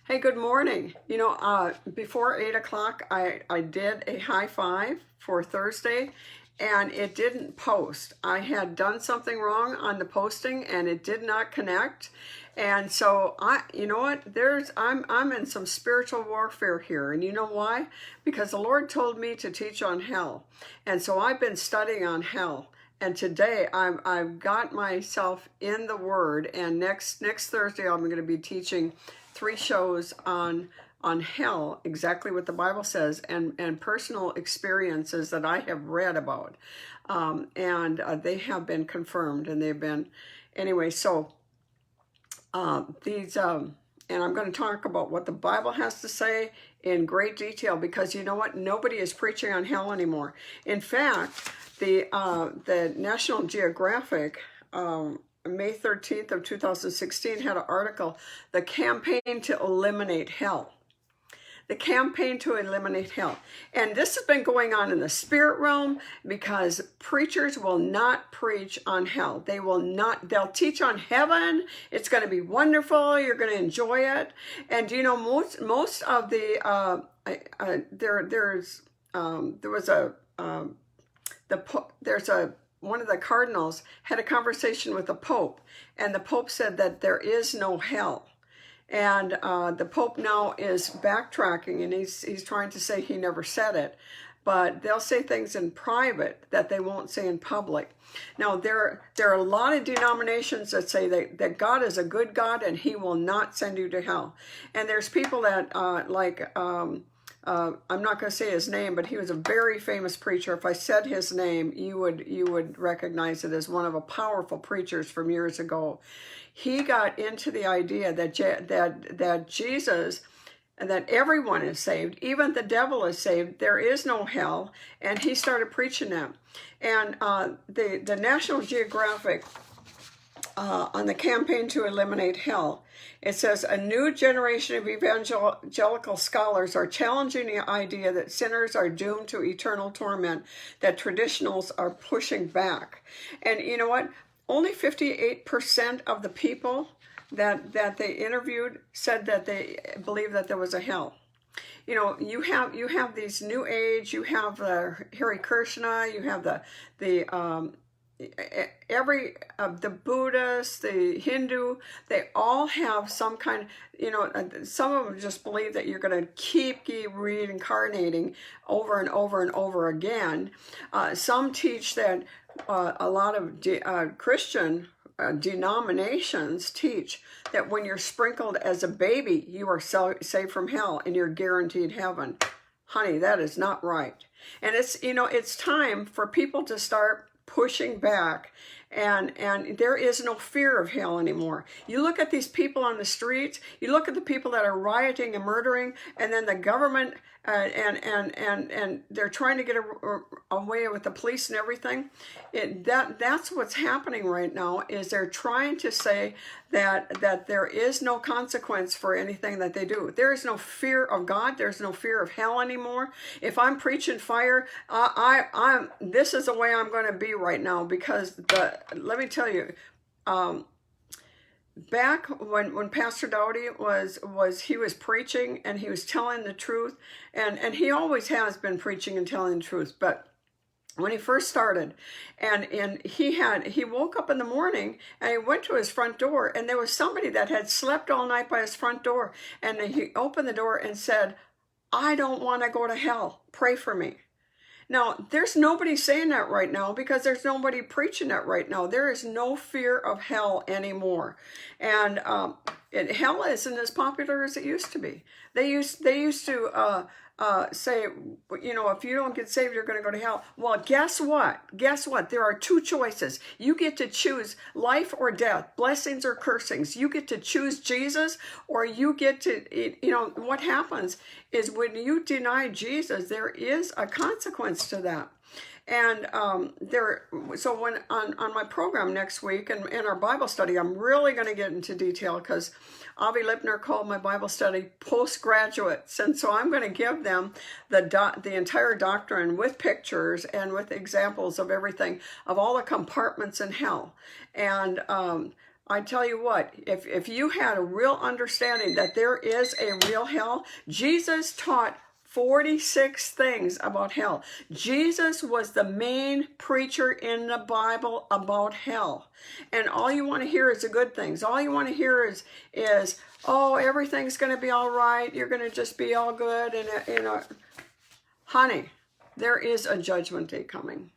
Hey, good morning. Before 8 o'clock, I did a high five for Thursday and it didn't post. I had done something wrong on the posting and it did not connect. And so you know what? I'm in some spiritual warfare here. And you know why? Because the Lord told me to teach on hell. And so I've been studying on hell. And today I've got myself in the Word, and next Thursday I'm going to be teaching 3 shows on hell, exactly what the Bible says, and personal experiences that I have read about, and they have been confirmed, and they've been anyway. So these and I'm going to talk about what the Bible has to say in great detail, because you know what? Nobody is preaching on hell anymore. In fact, the National Geographic, May 13th of 2016, had an article, "The Campaign to Eliminate Hell." The campaign to eliminate hell. And this has been going on in the spirit realm, because preachers will not preach on hell. They'll teach on heaven. It's going to be wonderful. You're going to enjoy it. And you know, most of the, one of the cardinals had a conversation with the Pope, and the Pope said that there is no hell. And the Pope now is backtracking, and he's trying to say he never said it. But they'll say things in private that they won't say in public. Now, there are a lot of denominations that say that God is a good God and he will not send you to hell. And there's people that, I'm not going to say his name, but he was a very famous preacher. If I said his name, you would recognize it as one of the powerful preachers from years ago. He got into the idea that Jesus, and that everyone is saved, even the devil is saved. There is no hell, and he started preaching that. And the National Geographic, on the campaign to eliminate hell, it says, "A new generation of evangelical scholars are challenging the idea that sinners are doomed to eternal torment, that traditionals are pushing back." And you know what? Only 58% of the people that they interviewed said that they believe that there was a hell. You know, you have these New Age, you have Hare Krishna, you have the Buddhist, the Hindu, they all have some kind, some of them just believe that you're going to keep reincarnating over and over and over again. Some teach that a lot of Christian denominations teach that when you're sprinkled as a baby, you are saved from hell and you're guaranteed heaven. Honey, that is not right. And it's time for people to start pushing back, and there is no fear of hell anymore. You look at these people on the streets, you look at the people that are rioting and murdering, and then the government and they're trying to get away with the police and everything. That's what's happening right now, is they're trying to say that there is no consequence for anything that they do. There is no fear of God. There's no fear of hell anymore. If I'm preaching fire, this is the way I'm going to be right now, because let me tell you, back when Pastor Dowdy was preaching and he was telling the truth, and he always has been preaching and telling the truth, but when he first started, and he woke up in the morning and he went to his front door, and there was somebody that had slept all night by his front door, and he opened the door and said, "I don't want to go to hell. Pray for me." Now, there's nobody saying that right now, because there's nobody preaching that right now. There is no fear of hell anymore. And hell isn't as popular as it used to be. They used to say, if you don't get saved, you're going to go to hell. Well, guess what? There are two choices. You get to choose life or death, blessings or cursings. You get to choose Jesus, or you get to, what happens is when you deny Jesus, there is a consequence to that. And so when on my program next week and in our Bible study, I'm really going to get into detail, because Avi Lippner called my Bible study postgraduates, and so I'm going to give them the entire doctrine with pictures and with examples of everything, of all the compartments in hell. And I tell you what, if you had a real understanding that there is a real hell, Jesus taught 46 things about hell. Jesus was the main preacher in the Bible about hell. And all you want to hear is the good things. All you want to hear is oh, everything's going to be all right. You're going to just be all good. And honey, there is a judgment day coming.